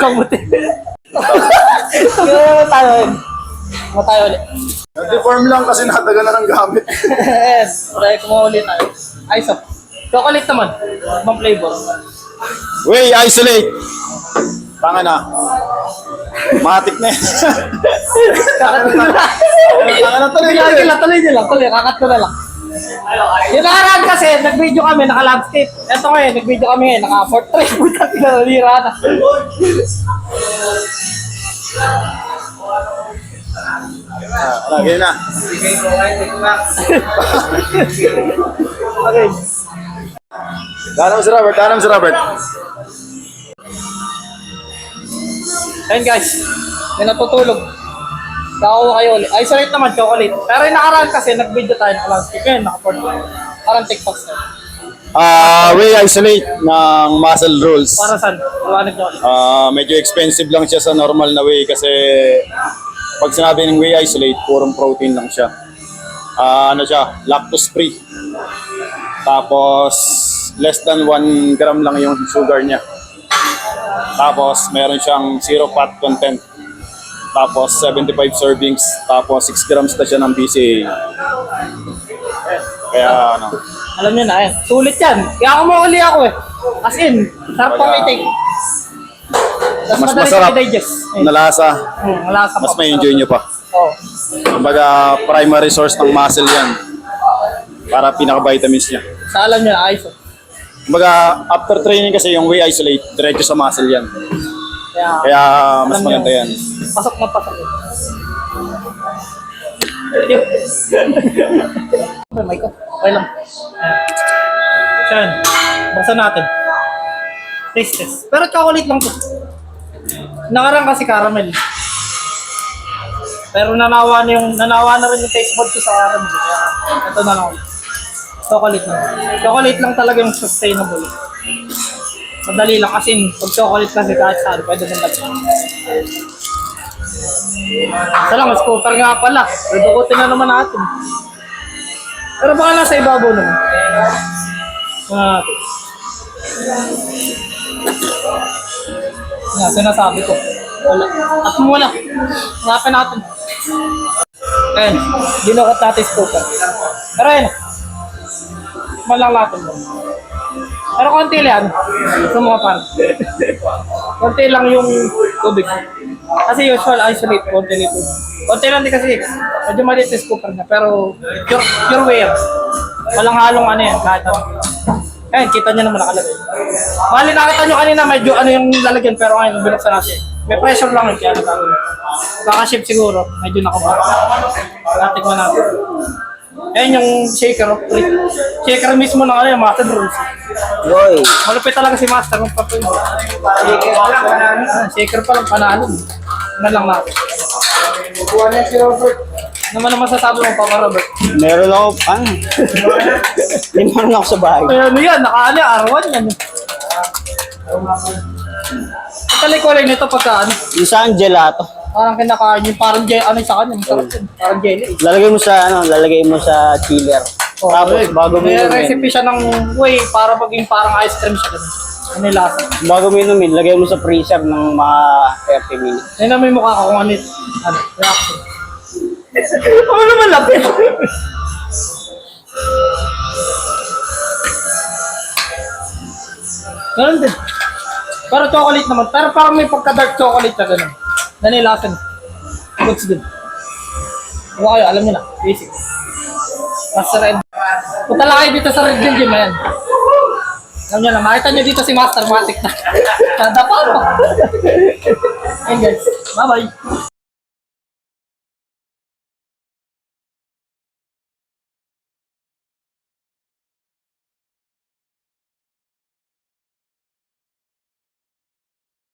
Kamuti. Siguro tayo yun. Matayo ulit. Nag-deform lang kasi nataga na ng gamit. Yes. Try ko mo ulit tayo. Ayos oh. Chocolate naman. Ibang flavor. Way, isolate! Tanga na. Matik na yan. Tanga na tuloy na. Tuloy nyo lang. Kakat ko na lang. Yung nakaraan kasi, nag-video kami, naka-landscape. Ito ngayon, nag-video kami ngayon, naka-portrait. Puta, pinalira na. Lagay na. Okay. Tanam si Robert. Ayun guys, may natutulog. Nakakuha kayo ulit. Isolate naman, chocolate. Pero yung nakaraan kasi, nag-video tayo, naka-landscape. Ngayon, naka-portrait. Parang TikTok na. Way isolate ng muscle rolls. Para saan? Iwanag nyo ulit. Medyo expensive lang siya sa normal na way kasi pag sinabi ng way isolate, purong protein lang siya. Ano siya, lactose free. Tapos less than 1 gram lang yung sugar niya. Tapos meron siyang zero fat content. Tapos 75 servings. Tapos 6 grams na siya ng BCA. Kaya ano. Alam nyo na, yan. Sulit yan. Kaya kumuli ako eh. As in, sarap pang itik. Tapos Mas madali masarap siya i-digest. na lasa. Malasa Mas pa. may enjoy nyo pa. Oo. Kumbaga primary source ng muscle yan. Para pinaka-vitamins niya. Sa alam nyo na, ayos oh. Kumbaga after training kasi yung way isolate, diretso sa muscle yan. Kaya mas alam nyo, maganda yan. pasok na pasok. Okay, mic ko. Okay lang. Ayan. Buksan natin. Taste test. Pero chocolate lang to. Nakarang kasi caramel. Pero nanawa na rin yung taste bud ko sa caramel. Kaya ito na lang. Chocolate lang. Chocolate lang talaga yung sustainable. Madali lang kasi pag chocolate kasi kahit saan pwede mong lagyan. Isa lang, scooper nga pala. Redukutin na naman natin. Pero baka nasa ibabaw naman. Natin. Yan, sinasabi ko. Wala. At muna. Hanapin natin. Ayan. Dinukot natin scooper. Pero ayan. Malang natin. Pero konti lang. Sa mga pan. Konti lang yung tubig. Kasi usual isolate, konti nito. Konti lang din kasi. Medyo maliit yung scooper niya. Pero pure wear. Walang halong ano yan. Kahit ano. Ayan, kita nyo naman nakalagay. Mali nakita nyo kanina medyo ano yung lalagyan. Pero ngayon, binuksan natin. May pressure lang yun. Kaya nagkakaroon. Kaka-ship siguro. Medyo nakabaka. Natikman natin. Ayan yung shaker. Shaker mismo ng ano yung master rolls. Boy, Malupit talaga si master. Shaker pa lang panalo. Ano lang natin. Kuha niya si Robert. Ano naman masasabi mo, Papa Robert? meron ako, hindi meron ako sa bahay. Ano yan? Nakaali, arawan yan. Ito ko rin ito pagka ano. Isang gelato. Parang kinakain yung parang ano sa kanya. Masarap yun. Parang jelly. Lalagay mo sa chiller. Tapos bago mo May inumin, recipe siya ng way para maging parang ice cream siya. Ano yung lasa? bago mo inumin, lagay mo sa freezer ng mga 30 minutes. Ayun na may mukha ka kung ano reaction. Ano naman lapit? Ganun din. Pero chocolate naman. Pero parang may pagka-dark chocolate na ganun. Nanilasan. Goods din. Huwag kayo, alam niyo na. Basic. Master Red. Punta lang kayo dito sa Red Gym, ayan. Alam niyo na, makita niyo dito si Master Matic na. Kada pa mo. Ayun guys. Bye-bye.